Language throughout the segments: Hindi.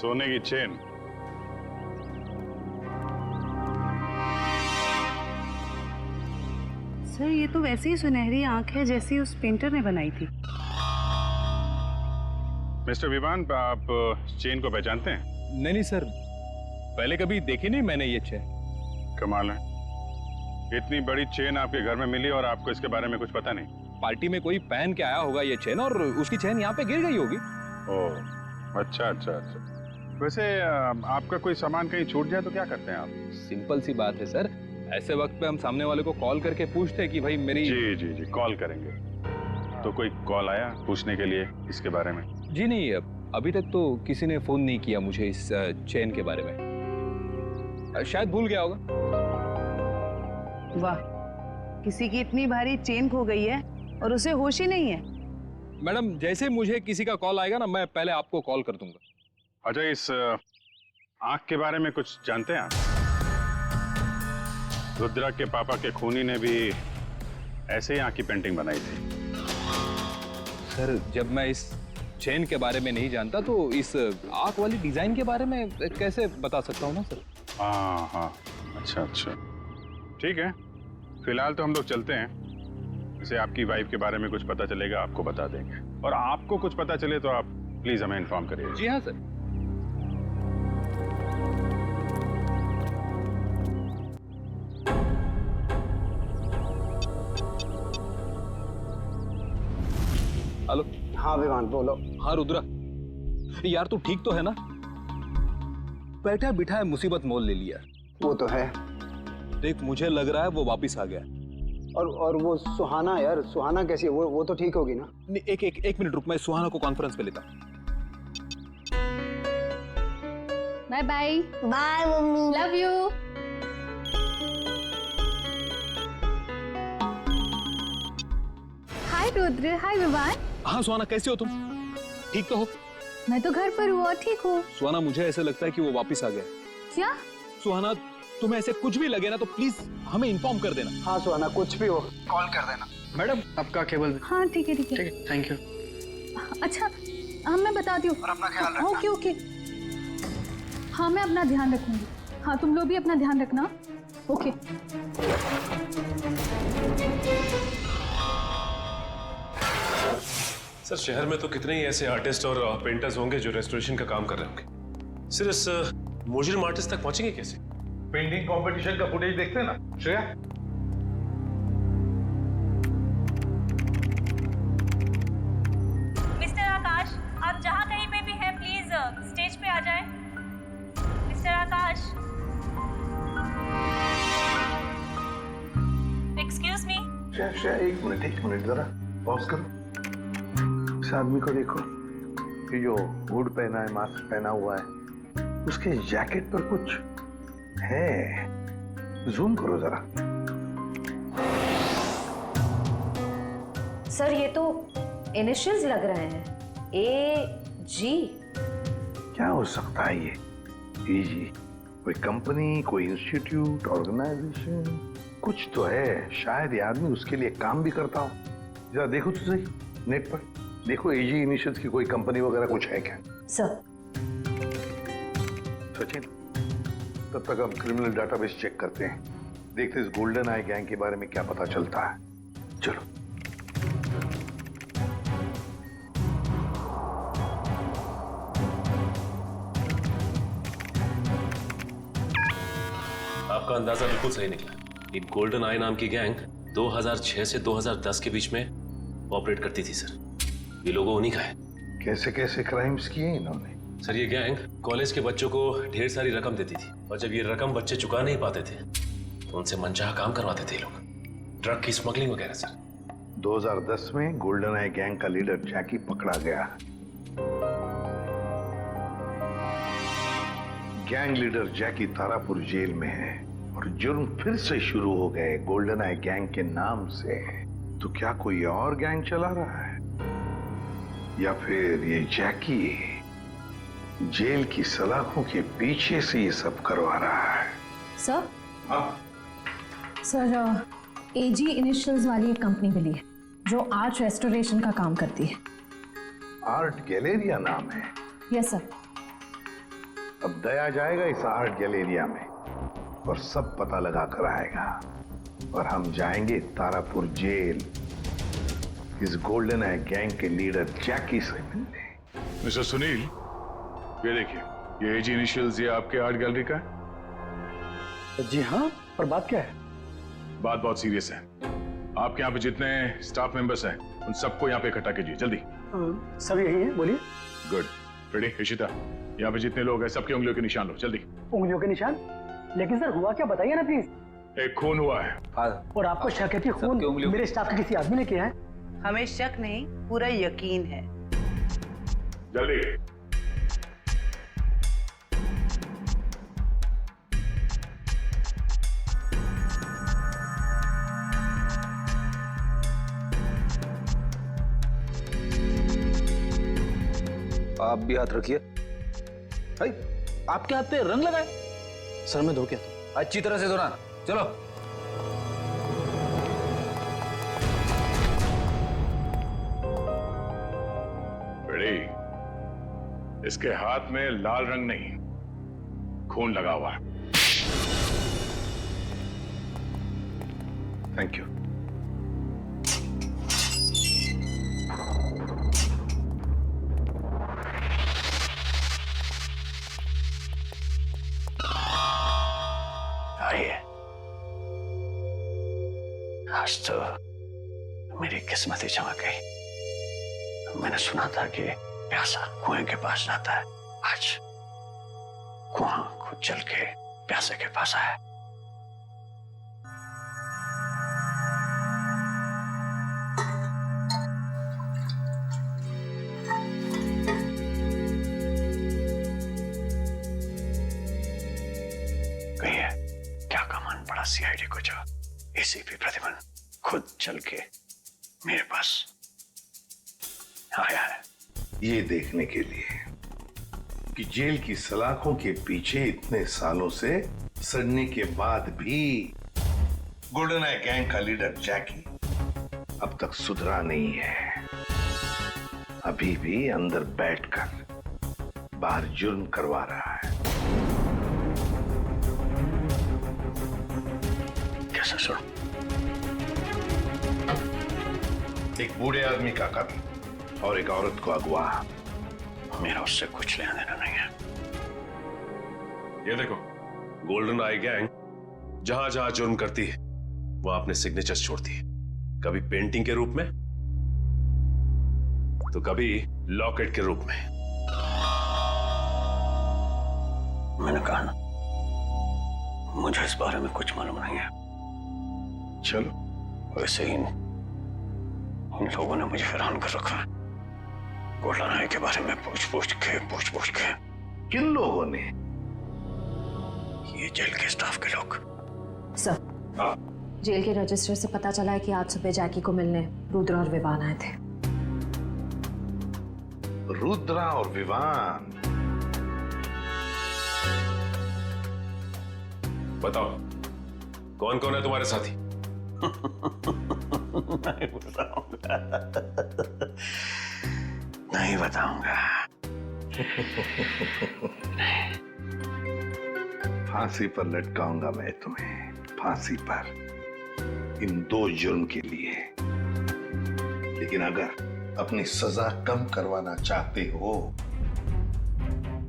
सोने की चेन। सर ये तो वैसी ही सुनहरी आंख है जैसी उस पेंटर ने बनाई थी। मिस्टर विवान, आप चेन को पहचानते हैं? नहीं नहीं सर, पहले कभी देखी नहीं मैंने ये चेन। कमाल है, इतनी बड़ी चेन आपके घर में मिली और आपको इसके बारे में कुछ पता नहीं? पार्टी में कोई पहन के आया होगा ये चेन और उसकी चेन यहाँ पे गिर गई होगी। ओह अच्छा अच्छा अच्छा। वैसे आपका कोई सामान कहीं छूट जाए तो क्या करते हैं आप? सिंपल सी बात है सर, ऐसे वक्त पे हम सामने वाले को कॉल करके पूछते हैं कि भाई मेरी। जी जी जी, कॉल करेंगे। तो कोई कॉल आया पूछने के लिए इसके बारे में? जी नहीं, अभी तक तो किसी ने फोन नहीं किया मुझे इस चेन के बारे में, शायद भूल गया होगा। वाह, किसी की इतनी भारी चेन खो गई है और उसे होश ही नहीं है। मैडम जैसे मुझे किसी का कॉल आएगा ना, मैं पहले आपको कॉल कर दूंगा। अच्छा, इस आंख के बारे में कुछ जानते हैं आप? रुद्रा के पापा के खूनी ने भी ऐसे ही आंख की पेंटिंग बनाई थी। सर जब मैं इस चेन के बारे में नहीं जानता तो इस आंख वाली डिजाइन के बारे में कैसे बता सकता हूँ ना सर। हाँ हाँ, अच्छा अच्छा, ठीक है। फिलहाल तो हम लोग चलते हैं। जैसे आपकी वाइफ के बारे में कुछ पता चलेगा आपको बता देंगे, और आपको कुछ पता चले तो आप प्लीज हमें इन्फॉर्म करिए। जी हाँ सर। हेलो। हाँ विवान बोलो। हाँ रुद्रा, यार तू ठीक तो है ना? बैठा बिठा मुसीबत मोल ले लिया। वो तो है। देख मुझे लग रहा है वो वापिस आ गया। और वो सुहाना, यार सुहाना कैसी है? वो तो ठीक होगी ना? एक मिनट रुक, मैं सुहाना को कॉन्फ्रेंस पे लेता। Bye bye. Bye mummy, love you. Hi Rudra, hi Vivaan. हाँ सुहाना, कैसे हो तुम? ठीक तो हो? मैं तो घर पर हूँ और ठीक हूँ। सुहाना मुझे ऐसे लगता है कि वो वापिस आ गया। क्या? सुहाना तुम्हें ऐसे कुछ भी लगे ना तो प्लीज हमें इन्फॉर्म कर देना। हाँ सुहाना, कुछ भी हो कॉल कर देना। मैडम आपका केबल। हाँ ठीक है ठीक है। ठीक है, थैंक यू। अच्छा हाँ मैं बताती हूँ। और अपना ख्याल रखना। Okay okay. हाँ मैं अपना ध्यान रखूंगी। हाँ तुम लोग भी अपना ध्यान रखना। ओके। सर शहर में तो कितने ही ऐसे आर्टिस्ट और पेंटर्स होंगे जो रेस्टोरेशन का काम कर रहे होंगे। सर इस मुजरिम आर्टिस्ट तक पहुंचेंगे कैसे? पेंटिंग कंपटीशन का फुटेज देखते हैं ना श्रेया? मिस्टर आकाश, आप जहाँ कहीं पे भी हैं प्लीज स्टेज पे आ जाएं। मिस्टर आकाश, एक्सक्यूज मी। श्रेया एक मिनट जरा पॉज करो। इस आदमी को देखो, ये जो हुड पहना है, मास्क पहना हुआ है, उसके जैकेट पर कुछ है। जूम करो जरा। सर ये तो इनिशियल्स लग रहे हैं, AG। क्या हो सकता है ये? AG? कोई कंपनी, कोई इंस्टीट्यूट, ऑर्गेनाइजेशन, कुछ तो है। शायद ये आदमी उसके लिए काम भी करता हो। जरा देखो तो सही नेट पर, देखो AG इनिशियल्स की कोई कंपनी वगैरह कुछ है क्या? सर सचिन, तब तक हम क्रिमिनल डाटाबेस चेक करते हैं, देखते इस गोल्डन आई गैंग के बारे में क्या पता चलता है। चलो। आपका अंदाजा बिल्कुल सही निकला। ये गोल्डन आई नाम की गैंग 2006 से 2010 के बीच में ऑपरेट करती थी सर। ये लोगों उन्हीं का है। कैसे कैसे क्राइम्स किए इन्होंने? सर ये गैंग कॉलेज के बच्चों को ढेर सारी रकम देती थी, और जब ये रकम बच्चे चुका नहीं पाते थे तो उनसे मनचाहा काम करवाते थे लोग, ड्रग की स्मगलिंग वगैरह सर। 2010 में गोल्डन आई गैंग का लीडर जैकी पकड़ा गया। गैंग लीडर जैकी तारापुर जेल में है और जुर्म फिर से शुरू हो गए गोल्डन आई गैंग के नाम से। तो क्या कोई और गैंग चला रहा है, या फिर ये जैकी जेल की सलाखों के पीछे से ये सब करवा रहा है? सर। हाँ सर AG इनिशियल्स वाली एक कंपनी मिली है जो आर्ट रेस्टोरेशन का काम करती है। आर्ट गैलेरिया नाम है? Yes sir. अब दया जाएगा इस आर्ट गैलेरिया में और सब पता लगा कर आएगा और हम जाएंगे तारापुर जेल इस गोल्डन आई गैंग के लीडर जैकी से मिलने। मिस्टर सुनील, ये देखिए, ये एजी इनिशियल्स ये आपके आर्ट गैलरी का है। जी हाँ, पर बात क्या है? बात बहुत सीरियस है। आपके यहाँ पे जितने स्टाफ मेंबर्स हैं उन सबको यहाँ पे इकट्ठा कीजिए जल्दी। सब यही है, बोलिए। गुड। रेडी? इशिता, यहाँ पे जितने लोग हैं सबकी उंगलियों के निशान लो जल्दी। उंगलियों के निशान? लेकिन सर हुआ क्या, बताइए ना प्लीज। एक खून हुआ है। और आपको शक है कि खून मेरे स्टाफ के किसी आदमी ने किया है? हमें शक नहीं, पूरा यकीन है। जल्दी। आप भी हाथ रखिए। भाई, आपके हाथ पे रंग लगाए? सर मैं धो के आता हूं। अच्छी तरह से धोना। चलो। रेडी? इसके हाथ में लाल रंग नहीं, खून लगा हुआ है। Thank you. आइए, आज तो मेरी किस्मत ही चमक गई। मैंने सुना था कि प्यासा कुएं के पास जाता है। आज कुआं खुद चल के प्यासे के पास आया। कहिए, क्या कमान पड़ा सीआईडी को जो एसीपी प्रतिमन खुद चल के मेरे पास आया है? ये देखने के लिए कि जेल की सलाखों के पीछे इतने सालों से सड़ने के बाद भी गोल्डन आई गैंग का लीडर जैकी अब तक सुधरा नहीं है। अभी भी अंदर बैठकर बाहर जुर्म करवा रहा है। कैसे सुन? एक बूढ़े आदमी का कत्ल और एक औरत को अगवा। मेरा उससे कुछ लेना देना नहीं है। ये देखो, गोल्डन आई गैंग जहां जहां जुर्म करती है वहां अपने सिग्नेचर्स छोड़ती है, कभी पेंटिंग के रूप में तो कभी लॉकेट के रूप में। मैंने कहा ना, मुझे इस बारे में कुछ मालूम नहीं है। चलो, वैसे ही इन लोगों ने मुझे हैरान कर रखा है। गोल्डन आई के बारे में पूछ पूछ के। किन लोगों ने? ये जेल के स्टाफ के लोग। सर, जेल के रजिस्टर से पता चला है कि आज सुबह जैकी को मिलने रुद्र और विवान आए थे। रुद्रा और विवान? बताओ, कौन कौन है तुम्हारे साथी? नहीं बताऊंगा। फांसी पर लटकाऊंगा मैं तुम्हें, फांसी पर, इन 2 जुर्म के लिए। लेकिन अगर अपनी सजा कम करवाना चाहते हो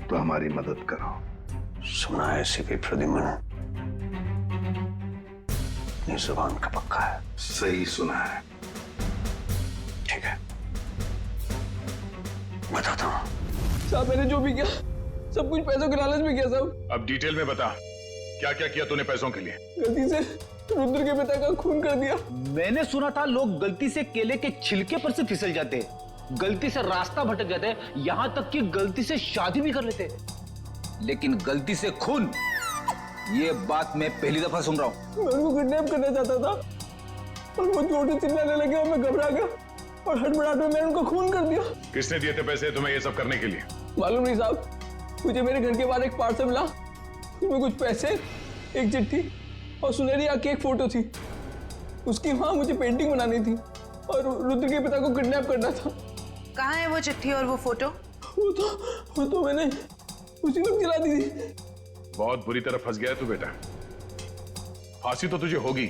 तो हमारी मदद करो। सुना है एसीपी प्रद्युमन अपनी जुबान का पक्का है। सही सुना है। ठीक है, बताता हूँ। साहब, मैंने जो भी किया सब कुछ पैसों के लालच में किया साहब। अब डिटेल में बता, क्या क्या किया तूने पैसों के लिए? गलती से रुद्र के पिता का खून कर दिया। मैंने सुना था लोग गलती से केले के छिलके पर से फिसल जाते, गलती से रास्ता भटक जाते, यहाँ तक कि गलती से शादी भी कर लेते, लेकिन गलती से खून, ये बात मैं पहली दफा सुन रहा हूँ। मैं उनको किडनैप करना चाहता था और वो जोर से चिल्लाने लगे और मैं घबरा गया और हड़बड़ाहट में मैंने उनको खून कर दिया। किसने दिए थे पैसे तुम्हें ये सब करने के लिए? मालूम नहीं साहब, मुझे मेरे घर के बाहर एक पार्सल मिला, उसमें कुछ पैसे, एक चिट्ठी और सुनहरी आंख की एक फोटो थी। उसकी वहां मुझे पेंटिंग बनानी थी और रुद्र के पिता को किडनैप करना था। कहाँ है वो चिट्ठी और वो फोटो? वो तो मैंने उसी वक्त जला दी थी। बहुत बुरी तरह फंस गया है तू बेटा। फांसी तो तुझे होगी,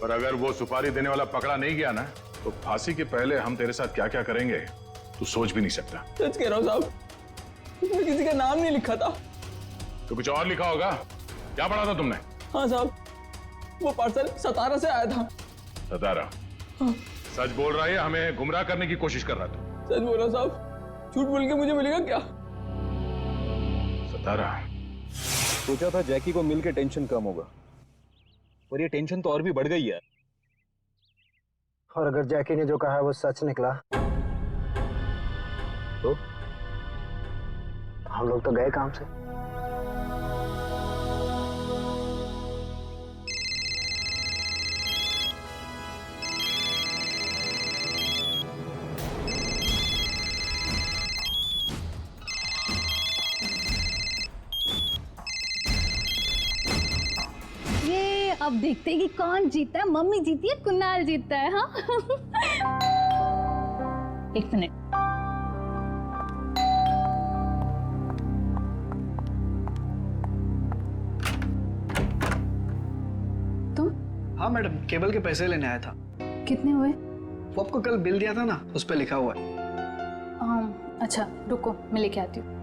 पर अगर वो सुपारी देने वाला पकड़ा नहीं गया ना, तो फांसी के पहले हम तेरे साथ क्या क्या करेंगे तू सोच भी नहीं सकता। सच कह रहा हूँ साहब, उसमें किसी का नाम नहीं लिखा था। तो कुछ और लिखा होगा। क्या पढ़ा था तुमने? हाँ साहब, वो पार्सल सतारा से आया था। सतारा? हाँ। सच बोल रहा है, हमें गुमराह करने की कोशिश कर रहा था। सच बोल रहा साहब, झूठ बोल के मुझे मिलेगा क्या? सतारा? सोचा था जैकी को मिल के टेंशन कम होगा, पर ये टेंशन तो और भी बढ़ गई है। और अगर जैकी ने जो कहा है वो सच निकला तो हम लोग तो गए काम से। अब देखते हैं कि कौन जीता है, मम्मी जीती है कुणाल जीतता है। हाँ एक मिनट। तुम? हाँ मैडम, केबल के पैसे लेने आया था। कितने हुए? वो आपको कल बिल दिया था ना, उस पर लिखा हुआ है। अच्छा रुको, मैं लेके आती हूँ।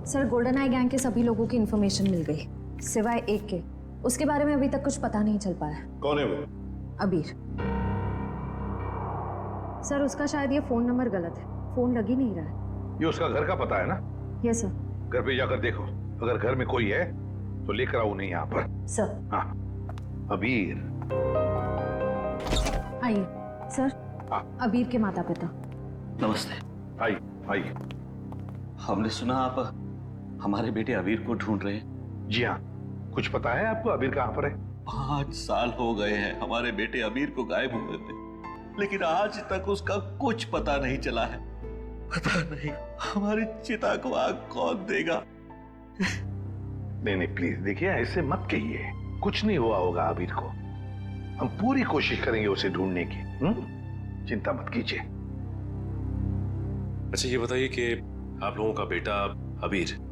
सर, गोल्डन आई गैंग के सभी लोगों की इंफॉर्मेशन मिल गई, सिवाय एक के। उसके बारे में अभी तक कुछ पता नहीं चल पाया। कौन है वो? अबीर। सर, उसका शायद ये फोन नंबर गलत है, फोन लग ही नहीं रहा है। ये उसका घर का पता है ना? Yes sir. घर पे जाकर देखो, अगर घर में कोई है तो लेकर आओ उन्हें यहाँ पर। सर। हाँ, अबीर। आइए सर। हाँ। अबीर के माता पिता। नमस्ते। आइए आइए। हमने सुना आप हमारे बेटे अबीर को ढूंढ रहे हैं। जी हाँ, कुछ पता है आपको अबीर कहाँ पर है? 5 साल हो गए हैं हमारे बेटे अबीर को गायब हुए थे, लेकिन आज तक उसका कुछ पता नहीं चला है। पता नहीं हमारी चिता को आग कौन देगा। नहीं नहीं प्लीज देखिए, ऐसे मत कहिए, कुछ नहीं हुआ होगा अबीर को। हम पूरी कोशिश करेंगे उसे ढूंढने की। चिंता मत कीजिए। अच्छा ये बताइए कि आप लोगों का बेटा अबीर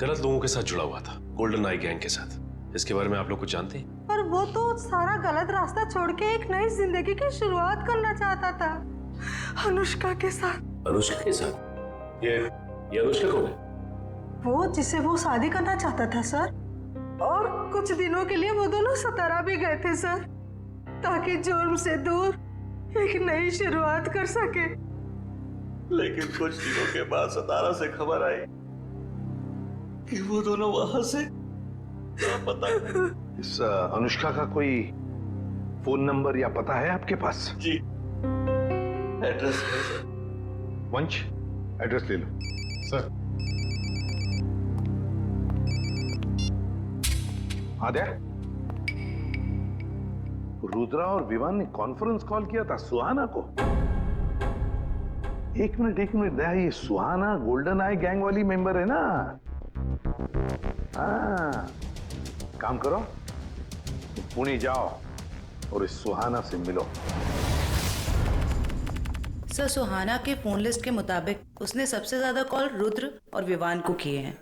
गलत लोगों के साथ जुड़ा हुआ था, गोल्डन आई गैंग के साथ, इसके बारे में आप लोग कुछ जानते हैं? पर वो तो सारा गलत रास्ता छोड़ के एक नई जिंदगी की शुरुआत करना चाहता था, अनुष्का के साथ। अनुष्का के साथ? ये अनुष्का कौन है? वो जिसे वो शादी करना चाहता था सर, और कुछ दिनों के लिए वो दोनों सतारा भी गए थे सर, ताकि जुर्म से दूर एक नई शुरुआत कर सके। लेकिन कुछ दिनों के बाद सतारा से खबर आई कि वो दोनों वहां से पता नहीं। इस अनुष्का का कोई फोन नंबर या पता है आपके पास? जी, एड्रेस है सर। वंश, एड्रेस ले लो। सर। आद्या, रुद्रा और विवान ने कॉन्फ्रेंस कॉल किया था सुहाना को। एक मिनट दया, ये सुहाना गोल्डन आई गैंग वाली मेंबर है ना? हाँ, काम करो, पुणे जाओ और इस सुहाना से मिलो। सर, सुहाना के फोन लिस्ट के मुताबिक उसने सबसे ज्यादा कॉल रुद्र और विवान को किए हैं।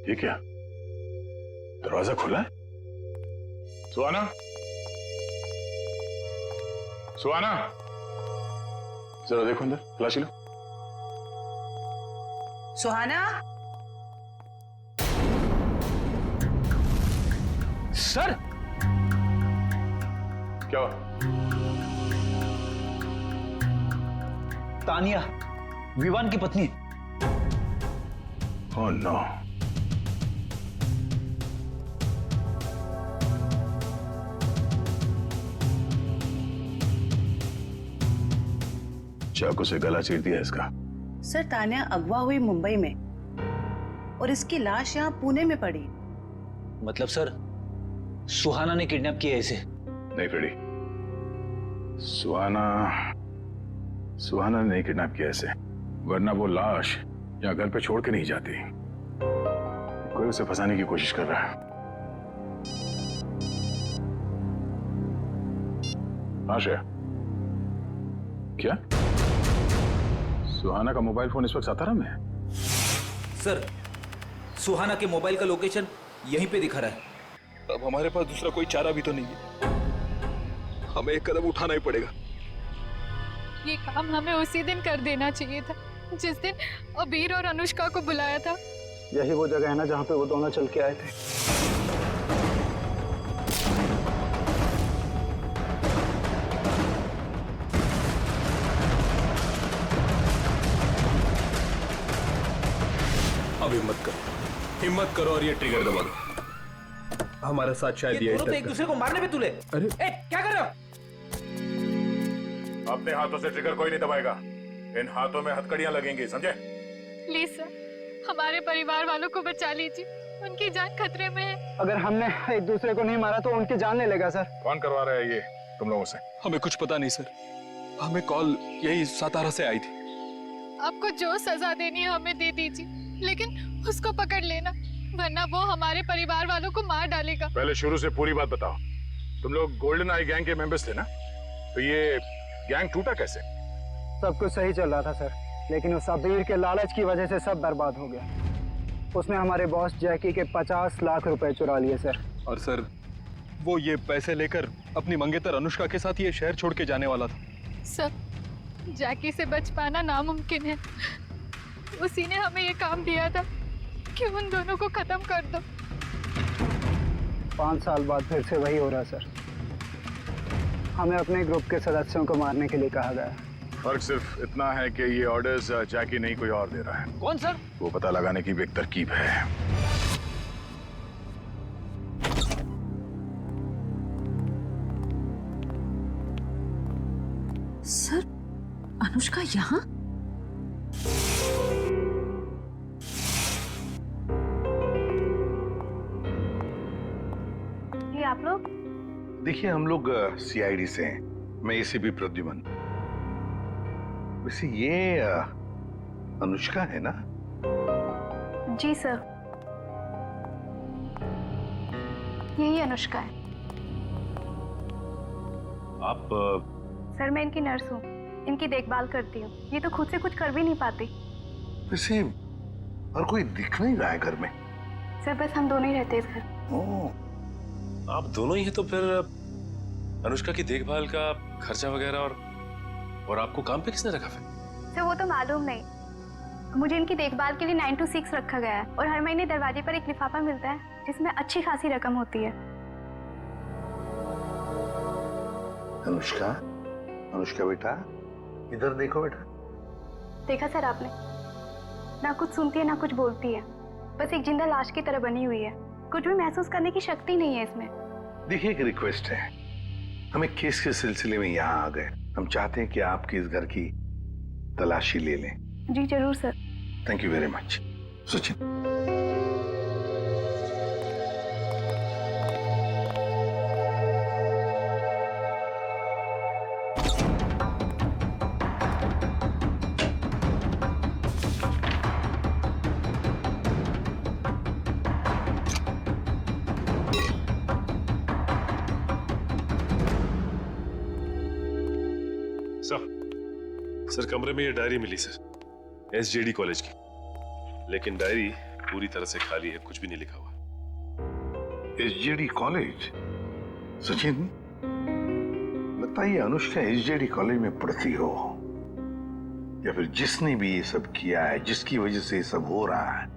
ये क्या, दरवाजा खुला है? सुहाना, सुहाना, जरा देखो अंदर, तलाशी लो। सुहाना। सर क्या हुआ? तानिया विवान की पत्नी। Oh no. चाकू से गला चीर दिया इसका। सर तान्या अगवा हुई मुंबई में और इसकी लाश यहाँ पुणे में पड़ी। मतलब सर सुहाना ने किडनैप किया इसे? नहीं फ्रेडी, सुहाना ने नहीं किडनैप किया इसे, वरना वो लाश यहाँ घर पे छोड़ के नहीं जाती। कोई उसे फंसाने की कोशिश कर रहा है। हाँ श्रेया, क्या सुहाना का मोबाइल फोन इस वक्त सातारा में है? सर सुहाना के मोबाइल का लोकेशन यहीं पे दिखा रहा है। अब हमारे पास दूसरा कोई चारा भी तो नहीं है, हमें एक कदम उठाना ही पड़ेगा। ये काम हमें उसी दिन कर देना चाहिए था जिस दिन अबीर और अनुष्का को बुलाया था। यही वो जगह है ना जहाँ पे वो दोनों चल के आए थे। अब हिम्मत करो और ये ट्रिगर दबा दो। हमारे साथ शायद ये तो एक दूसरे को मारने पे तुले। अरे क्या कर रहे हो? अपने हाथों से ट्रिगर कोई नहीं दबाएगा, इन हाथों में हथकड़ियां लगेंगी, समझे? प्लीज सर, हमारे परिवार वालों को बचा लीजिए, उनकी जान खतरे में है। अगर हमने एक दूसरे को नहीं मारा तो उनकी जान ले लेगा सर। कौन करवा रहा है ये तुम लोगों से? हमें कुछ पता नहीं सर, हमें कॉल यही सातारा से आई थी। आपको जो सजा देनी है हमें दे दीजिए, लेकिन उसको पकड़ लेना, वरना वो हमारे परिवार वालों को मार डालेगा। पहले शुरू से पूरी बात बताओ। तुम लोग गोल्डन आई गैंग के मेंबर्स थे ना? तो ये गैंग टूटा कैसे? सब कुछ सही चल रहा था सर, लेकिन उस अबीर के लालच की वजह से सब बर्बाद हो गया। उसने हमारे बॉस जैकी के 50 लाख रुपए चुरा लिए सर। और सर वो ये पैसे लेकर अपनी मंगेतर अनुष्का के साथ ये शहर छोड़ के जाने वाला था। सर जैकी से बच पाना नामुमकिन है, उसी ने हमें ये काम दिया था कि उन दोनों को खत्म कर दो। 5 साल बाद फिर से वही हो रहा सर। हमें अपने ग्रुप के सदस्यों को मारने के लिए कहा गया। फर्क सिर्फ इतना है कि ये ऑर्डर्स जैकी नहीं कोई और दे रहा है। कौन सर? वो पता लगाने की भी एक तरकीब है। सर अनुष्का यहाँ? ये आप लोग? देखिए हम लोग सीआईडी से हैं, मैं एसीपी प्रद्युमन। वैसे ये अनुष्का है ना? जी सर, यही अनुष्का है। आप सर मैं इनकी नर्स हूँ, इनकी देखभाल करती हूँ। ये तो खुद से कुछ कर भी नहीं पाती। वैसे और कोई दिख नहीं रहा है घर में। सर बस हम दोनों ही रहते हैं घर। आप दोनों ही हैं तो फिर अनुष्का की देखभाल का खर्चा वगैरह और आपको काम पे किसने रखा फिर? सर वो तो मालूम नहीं, मुझे इनकी देखभाल के लिए 9 to 6 रखा गया है और हर महीने दरवाजे पर एक लिफाफा मिलता है जिसमें अच्छी खासी रकम होती है। अनुष्का, अनुष्का बेटा इधर देखो बेटा। देखा सर आपने, ना कुछ सुनती है ना कुछ बोलती है, बस एक जिंदा लाश की तरह बनी हुई है। कुछ भी महसूस करने की शक्ति नहीं है इसमें। देखिए एक रिक्वेस्ट है, हम एक केस के सिलसिले में यहाँ आ गए। हम चाहते हैं कि आपके इस घर की तलाशी ले लें। जी जरूर sir. Thank you very much. Sachin. Sir कमरे में ये डायरी मिली सर, एसजेडी कॉलेज की, लेकिन डायरी पूरी तरह से खाली है, कुछ भी नहीं लिखा हुआ। SJD college? सचिन लगता है ये अनुष्का एसजेडी कॉलेज में पढ़ती हो। या फिर जिसने भी ये सब किया है, जिसकी वजह से ये सब हो रहा है,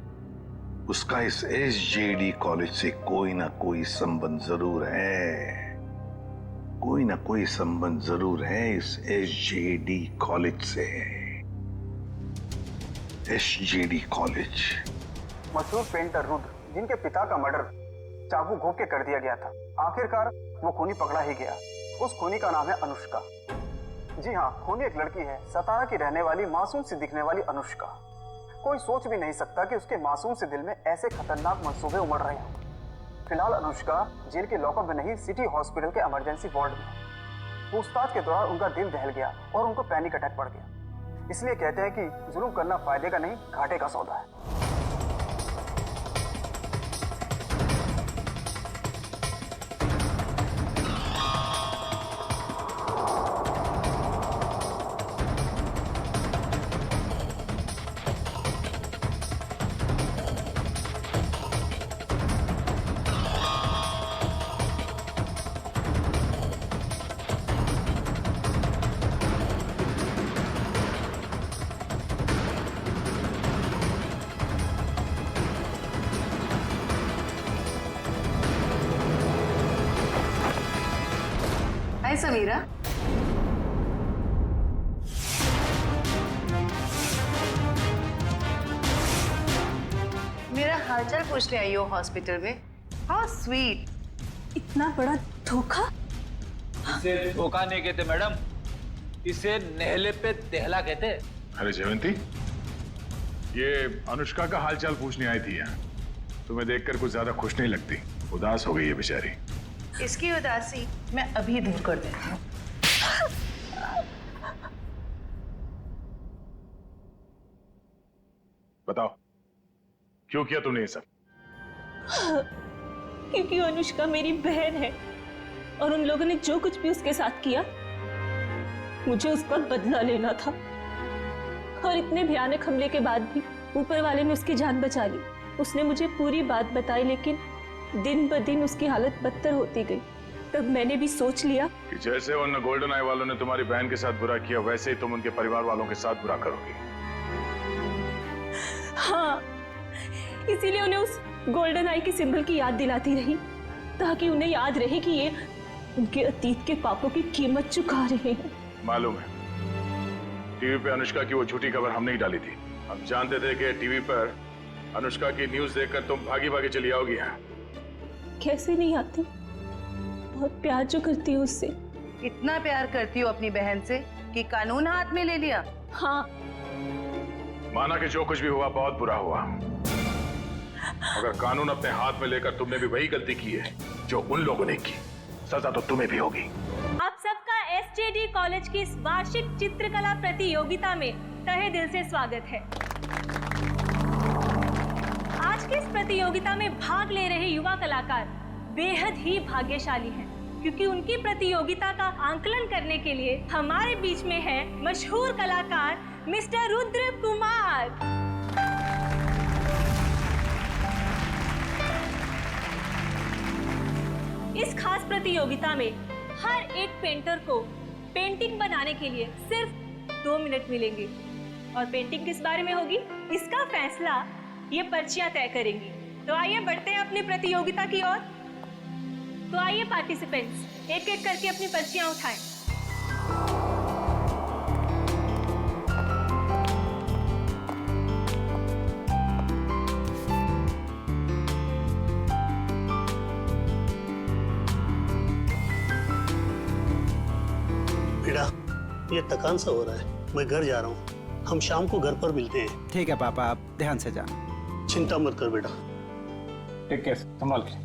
उसका इस SJD कॉलेज से कोई ना कोई संबंध जरूर है। कोई ना कोई संबंध जरूर है इस SJD कॉलेज से। SJD college. मशहूर पेंटर रुद्र, जिनके पिता का मर्डर चाकू घोंप के कर दिया गया था, आखिरकार वो खूनी पकड़ा ही गया। उस खूनी का नाम है अनुष्का। जी हाँ, खूनी एक लड़की है, सतारा की रहने वाली, मासूम सी दिखने वाली अनुष्का। कोई सोच भी नहीं सकता कि उसके मासूम से दिल में ऐसे खतरनाक मंसूबे उमड़ रहे हों। फिलहाल अनुष्का जेल के लॉकअप में नहीं, सिटी हॉस्पिटल के इमरजेंसी वार्ड में। पूछताछ के दौरान उनका दिल दहल गया और उनको पैनिक अटैक पड़ गया। इसलिए कहते हैं कि जुल्म करना फायदे का नहीं, घाटे का सौदा है। हाय समीरा। मेरा हालचाल पूछने आई हो हॉस्पिटल में? How sweet. इतना बड़ा धोखा। इसे धोखा नहीं कहते मैडम, इसे नहले पे दहला कहते। अरे जयवंती, ये अनुष्का का हालचाल पूछने आई थी यहाँ। तुम्हें देखकर कुछ ज्यादा खुश नहीं लगती, उदास हो गई है बेचारी। इसकी उदासी मैं अभी दूर कर देती हूँ। बताओ, क्यों किया तुमने ये सब? क्योंकि अनुष्का मेरी बहन है और उन लोगों ने जो कुछ भी उसके साथ किया, मुझे उसका बदला लेना था। और इतने भयानक हमले के बाद भी ऊपर वाले ने उसकी जान बचा ली। उसने मुझे पूरी बात बताई, लेकिन दिन ब दिन उसकी हालत बदतर होती गई। तब मैंने भी सोच लिया कि जैसे उन गोल्डन आई वालों ने तुम्हारी बहन के साथ बुरा किया, वैसे ही तुम उनके परिवार वालों के साथ बुरा करोगी। हाँ, इसीलिए उन्हें उस गोल्डन आई के सिंबल की याद दिलाती रही, ताकि उन्हें याद रहे कि ये उनके अतीत के पापों की कीमत चुका रहे हैं। मालूम है, टीवी पे अनुष्का की वो झूठी खबर हमने ही डाली थी। हम जानते थे कि टीवी पर अनुष्का की न्यूज देखकर तुम भागी भागी चली आओगी यहाँ। कैसे नहीं आती, बहुत प्यार जो करती हूँ उससे। इतना प्यार करती हो अपनी बहन से कि कानून हाथ में ले लिया? हाँ। माना कि जो कुछ भी हुआ बहुत बुरा हुआ, अगर कानून अपने हाथ में लेकर तुमने भी वही गलती की है जो उन लोगों ने की, सजा तो तुम्हें भी होगी। आप सबका SJD कॉलेज की इस वार्षिक चित्रकला प्रतियोगिता में तहे दिल से स्वागत है। आज की इस प्रतियोगिता में भाग ले रहे युवा कलाकार बेहद ही भाग्यशाली हैं, क्योंकि उनकी प्रतियोगिता का आंकलन करने के लिए हमारे बीच में है मशहूर कलाकार मिस्टर रुद्र कुमार। इस खास प्रतियोगिता में हर एक पेंटर को पेंटिंग बनाने के लिए सिर्फ 2 मिनट मिलेंगे, और पेंटिंग किस बारे में होगी, इसका फैसला ये पर्चियां तय करेंगी। तो आइए बढ़ते हैं अपनी प्रतियोगिता की ओर। तो आइए पार्टिसिपेंट्स, एक एक करके अपनी पर्चियां उठाएं। बेटा, ये थकान सा हो रहा है, मैं घर जा रहा हूँ। हम शाम को घर पर मिलते हैं। ठीक है पापा, आप ध्यान से जाना। चिंता मत कर बेटा। टेक केयर, संभाल के।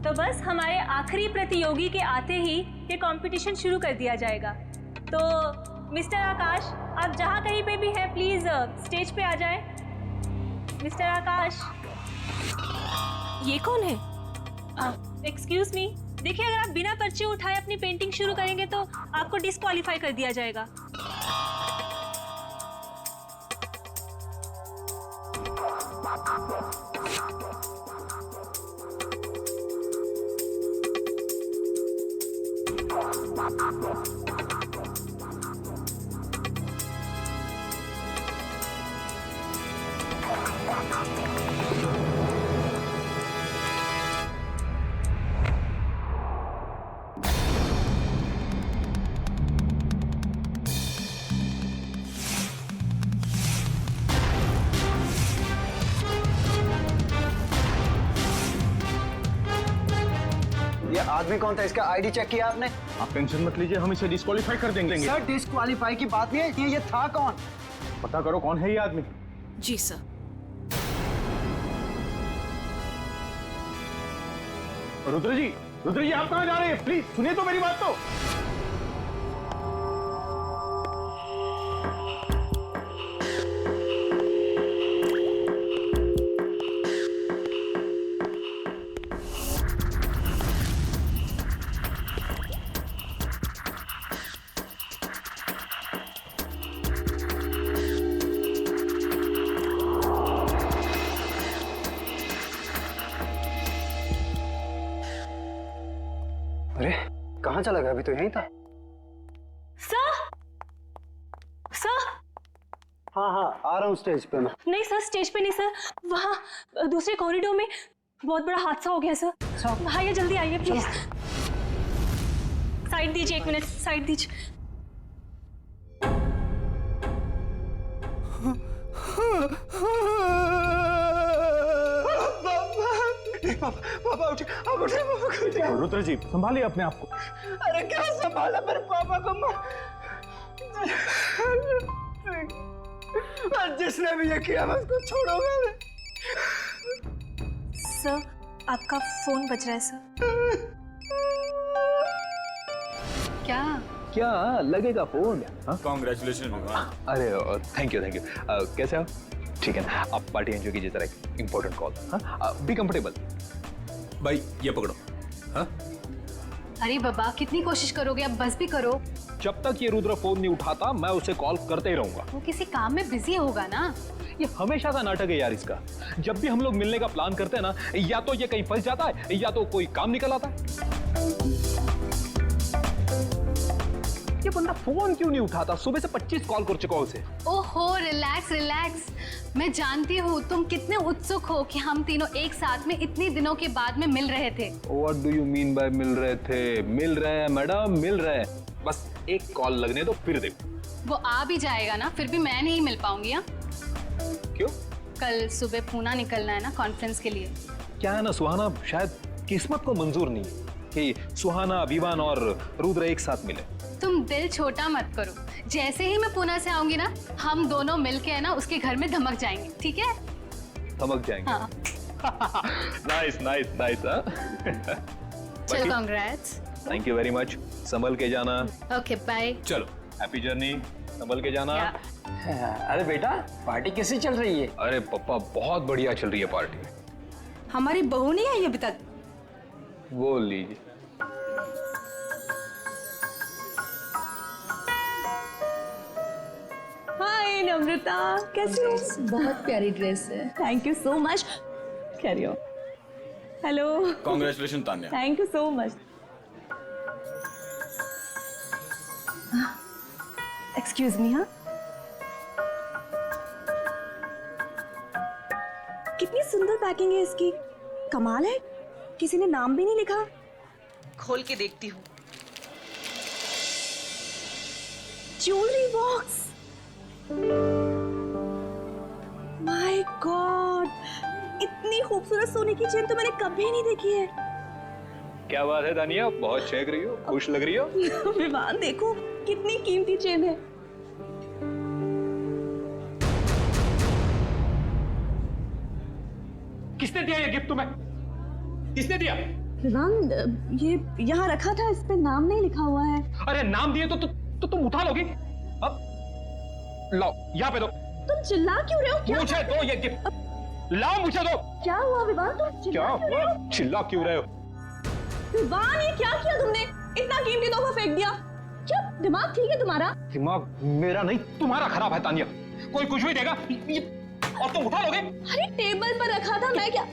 तो बस हमारे आखिरी प्रतियोगी के आते ही ये कंपटीशन शुरू कर दिया जाएगा। तो मिस्टर आकाश, आप जहाँ कहीं पे भी हैं, प्लीज स्टेज पे आ जाएं। मिस्टर आकाश। ये कौन है? एक्सक्यूज मी, देखिए अगर आप बिना पर्ची उठाए अपनी पेंटिंग शुरू करेंगे तो आपको डिस्क्वालीफाई कर दिया जाएगा। ये आदमी कौन था? इसका आईडी चेक किया आपने? आप टेंशन मत लीजिए, हम इसे डिस्क्वालीफाई कर देंगे। सर डिस्क्वालीफाई की बात नहीं है, ये था कौन? पता करो कौन है ये आदमी। जी सर। रुद्र जी आप कहाँ जा रहे हैं? प्लीज सुनिए तो मेरी बात तो। अरे कहाँ चला गया? अभी तो यहीं था। सर हाँ आ रहा हूँ स्टेज पे मैं। नहीं सर, स्टेज पे नहीं सर, वहाँ दूसरे कॉरिडोर में बहुत बड़ा हादसा हो गया सर। आइए जल्दी आइए प्लीज। साइड दीजिए, 1 मिनट साइड दीजिए। पापा उठे, आप उठे पापा। रुद्र जी संभालिए अपने आप को। अरे क्या संभाला मेरे पापा को? जिसने भी ये किया मैं उसको छोड़ूंगा। सर आपका फोन बज रहा है सर। क्या लगेगा फोन? कॉन्ग्रेचुलेशन। अरे थैंक यू कैसे हो? ठीक है ना, आप पार्टी एंजॉय कीजिए, जरा एक इंपॉर्टेंट कॉल। हाँ बी कंफर्टेबल। भाई ये पकड़ो। हाँ अरे बाबा कितनी कोशिश करोगे, अब बस भी करो। जब तक ये रुद्र फोन नहीं उठाता मैं उसे कॉल करते ही रहूंगा। वो किसी काम में बिजी होगा ना। ये हमेशा का नाटक है यार इसका। जब भी हम लोग मिलने का प्लान करते हैं ना, या तो ये कहीं फंस जाता है या तो कोई काम निकल आता है। ये बंदा फोन क्यों नहीं उठाता? सुबह से 25 कॉल कर चुका उसे। ओहो रिलैक्स। मैं जानती हूँ तुम कितने उत्सुक हो कि हम तीनों एक साथ में इतनी दिनों के बाद में मिल रहे थे। What do you mean by मिल रहे थे? मिल रहे हैं मैडम, मिल रहे हैं। बस एक कॉल लगने दो फिर देखो। वो आ भी जाएगा ना, फिर भी मैं नहीं मिल पाऊंगी। हाँ क्यों? कल सुबह पूना निकलना है ना कॉन्फ्रेंस के लिए। क्या है ना सुहाना, शायद किस्मत को मंजूर नहीं है कि सुहाना, विवान और रुद्र एक साथ मिले। तुम दिल छोटा मत करो, जैसे ही मैं पुणे से आऊंगी ना, हम दोनों मिलके है ना उसके घर में धमक जाएंगे, ठीक है? धमक जाएंगे। हाँ। नाइस। चलो congrats. Thank you very much. संभल के जाना। Okay bye. चलो हैप्पी जर्नी, संभल के जाना। अरे बेटा पार्टी कैसी चल रही है? अरे पप्पा बहुत बढ़िया चल रही है पार्टी। हमारी बहू नहीं आई अभी तक। बोल लीजिए। हाय नम्रता, कैसी हो? बहुत प्यारी ड्रेस है। Thank you so much. Carry on. Hello. Congratulation Tanya. Thank you so much. Excuse me. हाँ कितनी सुंदर पैकिंग है इसकी, कमाल है। किसी ने नाम भी नहीं लिखा। खोल के देखती हूँ। ज्वेलरी बॉक्स, माय गॉड, इतनी खूबसूरत सोने की चेन तो मैंने कभी नहीं देखी है। क्या बात है दानिया, बहुत चहक रही हो, खुश लग रही हो। विवान देखो कितनी कीमती चेन है। किसने दिया ये गिफ्ट तुम्हें? किसने दिया? विवान ये यहाँ रखा था, इस पे नाम नहीं लिखा हुआ है। अरे नाम दिए तो तुम उठा लोगी। अब लाओ यहाँ पे दो। तुम चिल्ला क्यों रहे हो? क्या मुझे दो ये गिफ्ट, लाओ मुझे दो। क्या हुआ विवान, तुम क्या हुआ? चिल्ला क्यों रहे हो? विवान ये क्या किया तुमने? इतना कीमती तोहफा फेंक दिया। क्या दिमाग ठीक है तुम्हारा? दिमाग मेरा नहीं तुम्हारा खराब है तानिया। कोई कुछ भी देगा और तुम उठा लोगे। अरे टेबल पर रखा था, मैं क्या?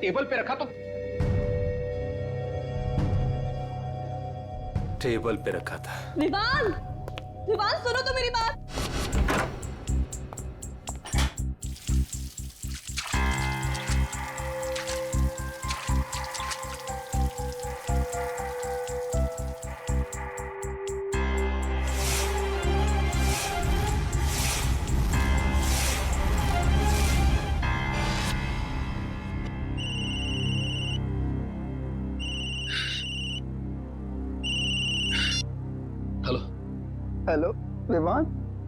टेबल पे रखा तो टेबल पे रखा था। विवान, विवान सुनो तो मेरी बात। Hello hello Vivaan.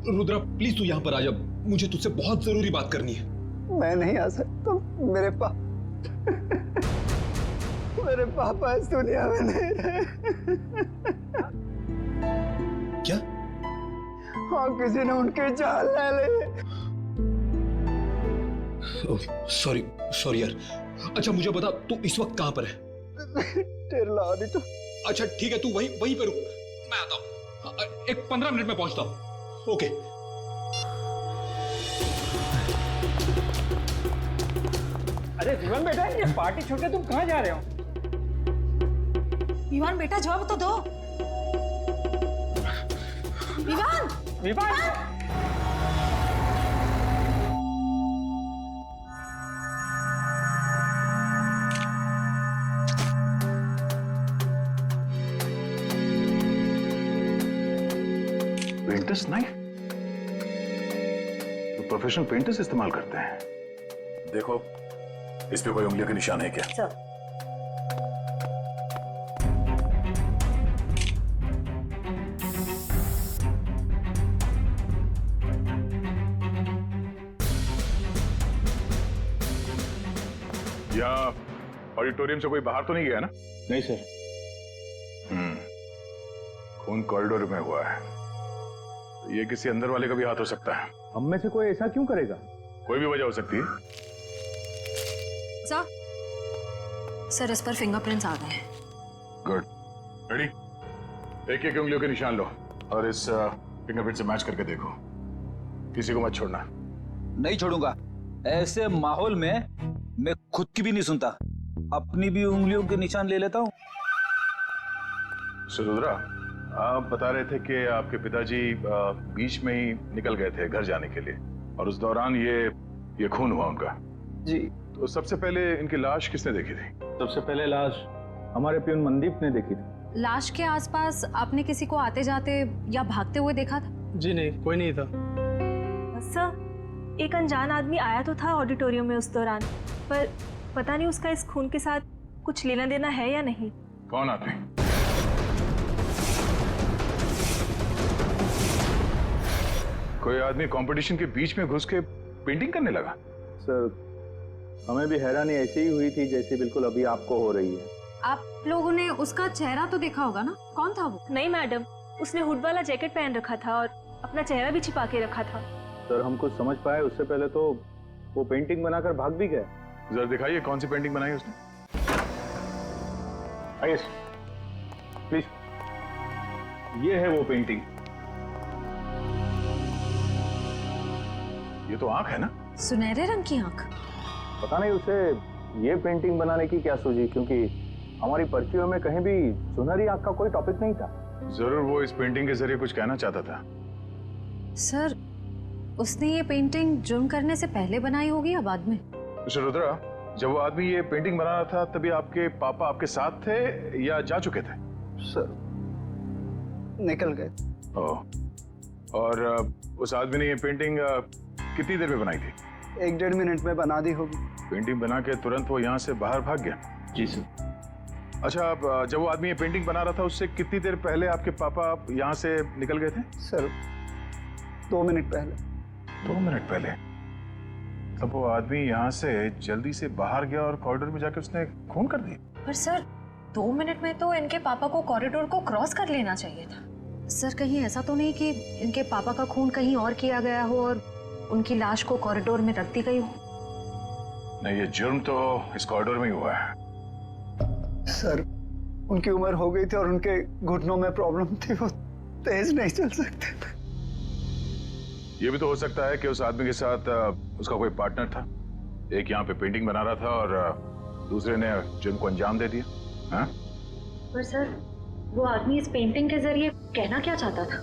Rudra please तू यहाँ पर आ जा, मुझे तुझसे बहुत जरूरी बात करनी है। मैं नहीं आ सकता, मेरे पापा इस दुनिया में नहीं रहे। क्या? हाँ, किसी ने उनकी जान ले ली। सॉरी सॉरी यार। अच्छा मुझे बता, तू इस वक्त कहाँ पर है? टेरला आदि तो। अच्छा ठीक है, तू वहीं पे रुक, मैं आता हूँ। एक 15 मिनट में पहुंचता हूँ। ओके। अरे विवान बेटा, ये पार्टी छोड़ के तुम कहाँ जा रहे हो? विवान बेटा जवाब तो दो। विवान, विवान। पेंटर्स नाइफ तो प्रोफेशनल पेंटर्स इस्तेमाल करते हैं। देखो इस पे कोई उंगलियों के निशान है क्या? सर यहाँ ऑडिटोरियम से कोई बाहर तो नहीं गया ना? नहीं सर। खून कॉरिडोर में हुआ है, तो ये किसी अंदर वाले का भी हाथ हो सकता है। हम में से कोई ऐसा क्यों करेगा? कोई भी वजह हो सकती है। सर इस पर फिंगरप्रिंट्स आ गए हैं। Good, ready? एक एक उंगलियों के निशान लो और इस फिंगरप्रिंट से मैच करके देखो, किसी को मत छोड़ना। नहीं छोड़ूंगा। ऐसे माहौल में मैं खुद की भी नहीं सुनता, अपनी भी उंगलियों के निशान ले लेता हूँ। सुरुद्रा, आप बता रहे थे कि आपके पिताजी बीच में ही निकल गए थे घर जाने के लिए, और उस दौरान ये खून हुआ उनका। जी। तो सबसे पहले इनकी लाश किसने देखी थी? सबसे पहले लाश हमारे प्यून मनदीप ने देखी थी। लाश के आसपास आपने किसी को आते जाते या भागते हुए देखा था? जी नहीं, कोई नहीं था। सर एक अनजान आदमी आया तो था ऑडिटोरियम में उस दौरान, पर पता नहीं उसका इस खून के साथ कुछ लेना देना है या नहीं। कौन आदमी? कोई आदमी कंपटीशन के बीच में घुस के पेंटिंग करने लगा? सर हमें भी हैरानी ऐसी ही हुई थी जैसे बिल्कुल अभी आपको हो रही है। आप लोगों ने उसका चेहरा तो देखा होगा ना, कौन था वो? नहीं मैडम, उसने हुड वाला जैकेट पहन रखा था और अपना चेहरा भी छिपा के रखा था। सर हम कुछ समझ पाए उससे पहले तो वो पेंटिंग बनाकर भाग भी गया। जरा दिखाइए कौन सी पेंटिंग बनाई उसने। आइए प्लीज, ये है वो पेंटिंग। ये तो आंख है ना? सुनहरे रंग की आंख। पता नहीं उसे ये पेंटिंग बनाने की क्या सूझी, क्योंकि हमारी पर्चियों में कहीं भी सुनहरी आंख का कोई टॉपिक नहीं था। जरूर वो इस पेंटिंग के जरिए कुछ कहना चाहता था। सर उसने ये पेंटिंग जुर्म करने से पहले बनाई होगी या बाद में? मिस्टर रुद्रा, जब वो आदमी ये पेंटिंग बना रहा था तभी आपके पापा आपके साथ थे या जा चुके थे? सर निकल गए। और उस आदमी ने ये पेंटिंग कितनी देर में बनाई थी? 1-1.5 मिनट में बना दी होगी। पेंटिंग बना के तुरंत वो यहाँ से बाहर भाग गया? जी सर। अच्छा, जब वो आदमी ये पेंटिंग बना रहा था उससे कितनी देर पहले आपके पापा यहाँ से निकल गए थे? सर 2 मिनट पहले। 2 मिनट पहले? तब वो आदमी यहाँ से जल्दी से बाहर गया और कॉरिडोर में जाके उसने खून कर दी। पर सर 2 मिनट में तो इनके पापा को कॉरिडोर को क्रॉस कर लेना चाहिए था। सर कहीं ऐसा तो नहीं कि इनके पापा का खून कहीं और किया गया हो और उनकी लाश को कॉरिडोर में रख दी गई हो? नहीं, ये जुर्म तो इस कॉरिडोर में ही हुआ है। सर उनकी उम्र हो गई थी और उनके घुटनों में प्रॉब्लम थी, वो तेज नहीं चल सकते थे। ये भी तो हो सकता है कि उस आदमी के साथ उसका कोई पार्टनर था, एक यहाँ पे पेंटिंग बना रहा था और दूसरे ने जुर्म को अंजाम दे दिया। हाँ? पर सर वो आदमी इस पेंटिंग के जरिए कहना क्या चाहता था?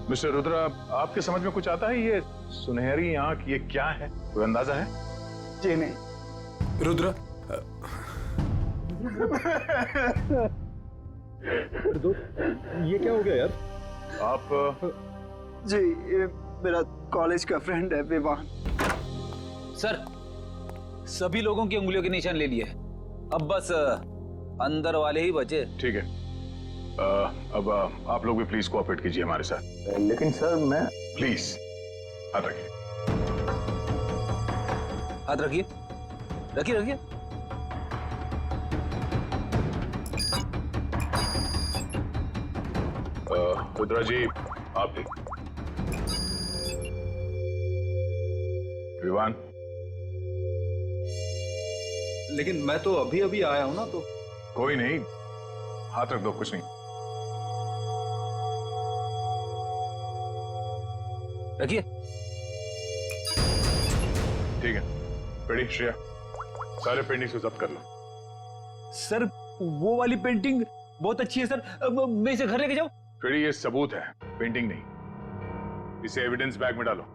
मिस्टर रुद्रा, आपके समझ में कुछ आता है? ये सुनहरी आंख ये क्या है? कोई अंदाजा है? जी नहीं। रुद्रा, ये क्या हो गया यार? आप जी, ये मेरा कॉलेज का फ्रेंड है विवान। सर, सभी लोगों की उंगलियों के निशान ले लिए। अब बस अंदर वाले ही बचे। ठीक है, अब आप लोग भी प्लीज कोऑपरेट कीजिए हमारे साथ। लेकिन सर मैं प्लीज हाथ रखिए। हाथ रखिए, रखिए रखिए। रुद्रा जी, आप भी। विवान, लेकिन मैं तो अभी अभी आया हूं ना, तो कोई नहीं, हाथ रख दो, कुछ नहीं। रखिए। ठीक है, पेंटिंग श्रेया, सारे पेंटिंग्स को जब्त कर लो। सर, वो वाली पेंटिंग बहुत अच्छी है सर, मैं इसे घर लेके जाऊं? फ्रेडी, ये सबूत है, पेंटिंग नहीं। इसे एविडेंस बैग में डालो।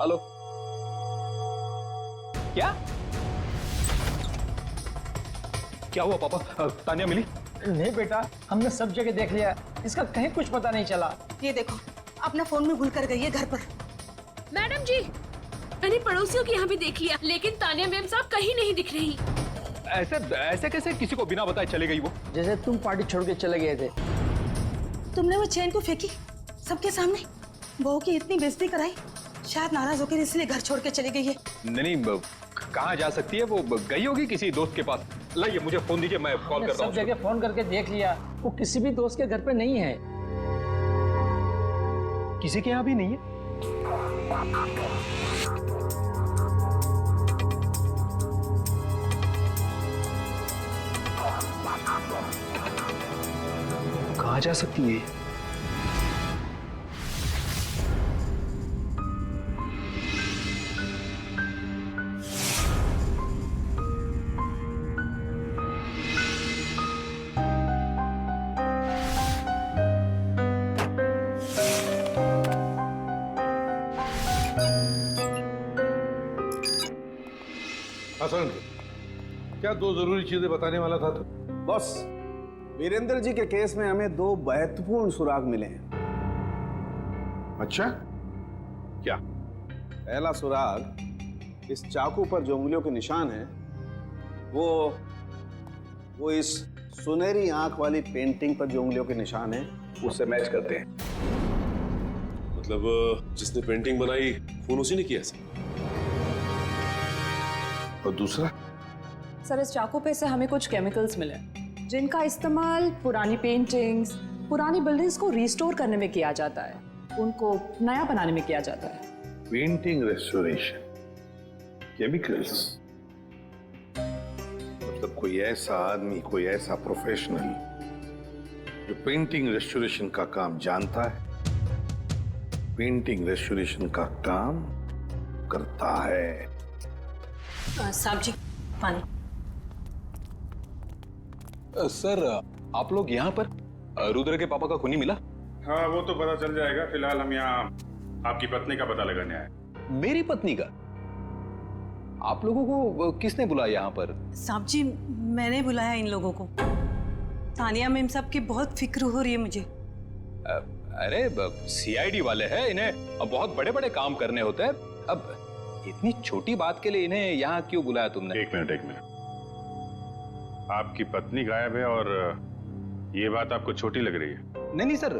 हेलो, क्या हुआ पापा? तानिया मिली? नहीं बेटा, हमने सब जगह देख लिया, इसका कहीं कुछ पता नहीं चला। ये देखो, अपना फोन में भूल कर गई है घर पर। मैडम जी, मैंने पड़ोसियों के यहाँ भी देख लिया, लेकिन तानिया मैम साहब कहीं नहीं दिख रही। ऐसे कैसे किसी को बिना बताए चले गई वो? जैसे तुम पार्टी छोड़ के चले गए थे। तुमने वो चेन को फेंकी सबके सामने, बहू की इतनी बेइज्जती कराई, शायद नाराज होकर इसलिए घर छोड़ के चली गई है। नहीं, कहाँ जा सकती है वो? गई होगी किसी दोस्त के पास। लाइए, मुझे फोन दीजिए, मैं कॉल करता हूँ। सब जगह फोन करके देख लिया, वो किसी भी दोस्त के घर पे नहीं है। किसी के यहाँ भी नहीं है? कहाँ जा सकती है? हसन, क्या दो जरूरी चीजें बताने वाला था तू? बॉस, वीरेंद्र जी के केस में हमें दो महत्वपूर्ण सुराग मिले हैं। अच्छा, क्या? पहला सुराग, इस चाकू पर जो उंगलियों के निशान हैं, वो इस सुनहरी आंख वाली पेंटिंग पर जो उंगलियों के निशान हैं, उससे मैच करते हैं। मतलब जिसने पेंटिंग बनाई खून उसी ने किया सर? और दूसरा? सर, इस चाकू पे से हमें कुछ केमिकल्स मिले जिनका इस्तेमाल पुरानी पेंटिंग्स, पुरानी बिल्डिंग्स को रिस्टोर करने में किया जाता है, उनको नया बनाने में किया जाता है। पेंटिंग रेस्टोरेशन, केमिकल्स, मतलब कोई ऐसा आदमी, कोई ऐसा प्रोफेशनल जो पेंटिंग रेस्टोरेशन का काम जानता है, पेंटिंग रेस्टोरेशन का काम करता है। साहब जी, पानी। सर, आप लोग यहाँ पर रुद्र के पापा का खूनी मिला? हाँ, वो तो पता चल जाएगा। फिलहाल हम यहाँ आपकी पत्नी का पता लगाने आए। मेरी पत्नी का? आप लोगों को किसने बुलाया यहाँ पर? साहब जी, मैंने बुलाया इन लोगों को। तानिया मैम साहब की बहुत फिक्र हो रही है मुझे। अरे सीआईडी वाले हैं, इन्हें अब बहुत बड़े बड़े काम करने होते हैं। अब इतनी छोटी बात के लिए इन्हें यहाँ क्यों बुलाया तुमने? एक मिनट। आपकी पत्नी गायब है और ये बात आपको छोटी लग रही है? नहीं सर,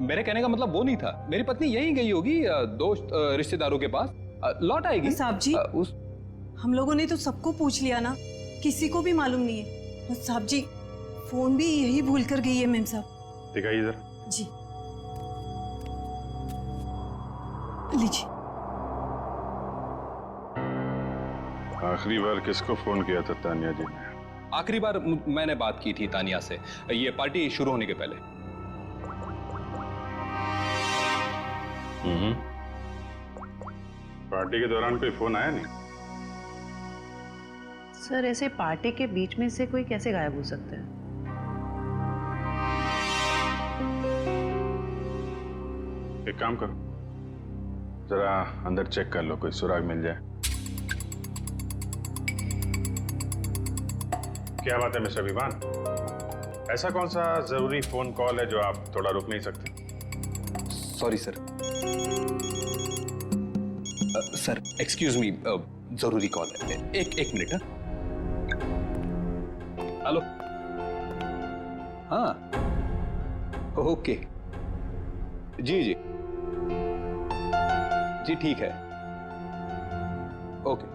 मेरे कहने का मतलब वो नहीं था। मेरी पत्नी यहीं गई होगी दोस्त रिश्तेदारों के पास, लौट आएगी। साहब जी, हम लोगों ने तो सबको पूछ लिया ना, किसी को भी मालूम नहीं है। साहब जी, फोन भी यही भूल कर गई है मेम साहब। दिखाइए जरा। जी लीजिए। आखिरी बार किसको फोन किया था तानिया जी ने? आखिरी बार मैंने बात की थी तानिया से, ये पार्टी शुरू होने के पहले। पार्टी के दौरान कोई फोन आया नहीं? सर ऐसे पार्टी के बीच में से कोई कैसे गायब हो सकता है? एक काम करो, जरा अंदर चेक कर लो, कोई सुराग मिल जाए। क्या बात है मिस्टर विवान, ऐसा कौन सा जरूरी फोन कॉल है जो आप थोड़ा रुक नहीं सकते? Sorry sir. Sir excuse me, जरूरी कॉल है। एक मिनट। हेलो। हाँ ओके, जी जी जी ठीक है, ओके।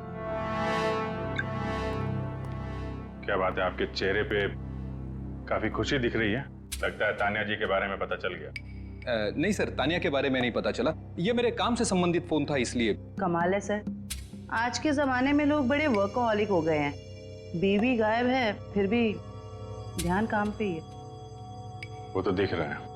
क्या बात है, आपके चेहरे पे काफी खुशी दिख रही है, लगता है तानिया जी के बारे में पता चल गया। नहीं सर, तानिया के बारे में नहीं पता चला, ये मेरे काम से संबंधित फोन था इसलिए। कमाल है सर, आज के जमाने में लोग बड़े वर्कहॉलिक हो गए हैं। बीवी गायब है फिर भी ध्यान काम पे ही है। वो तो दिख रहा है।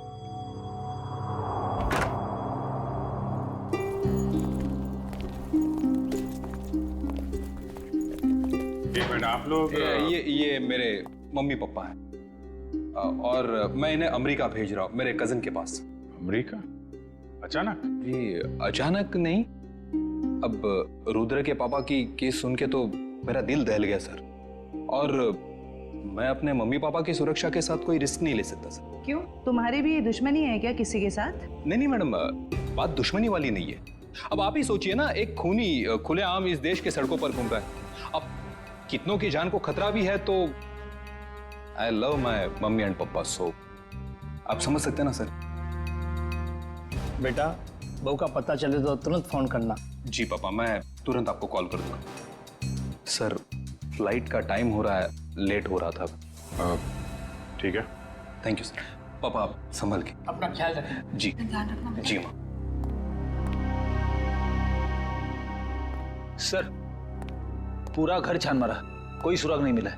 एक मिनट, आप लोग ये मेरे मम्मी पापा हैं और मैं इन्हें अमेरिका भेज रहा हूँ, मेरे कजिन के पास। अमेरिका? अचानक? जी अचानक नहीं, अब रुद्र के पापा की केस सुन के तो मेरा दिल दहल गया सर, और मैं अपने मम्मी पापा की सुरक्षा के साथ कोई रिस्क नहीं ले सकता सर। क्यों, तुम्हारी भी दुश्मनी है क्या किसी के साथ? नहीं मैडम, बात दुश्मनी वाली नहीं है। अब आप ही सोचिए ना, एक खूनी खुलेआम इस देश के सड़कों पर घूम रहा है, अब कितनों की जान को खतरा भी है, तो I love my mummy and पापा, सो आप समझ सकते हैं ना सर। बेटा बहू का पता चले तो तुरंत फोन करना। जी पापा, मैं तुरंत आपको कॉल कर दूंगा। सर फ्लाइट का टाइम हो रहा है, लेट हो रहा था। ठीक है, थैंक यू सर। पापा आप संभल के अपना ख्याल रखें। जी जी माँ। सर पूरा घर छान मारा, कोई सुराग नहीं मिला है।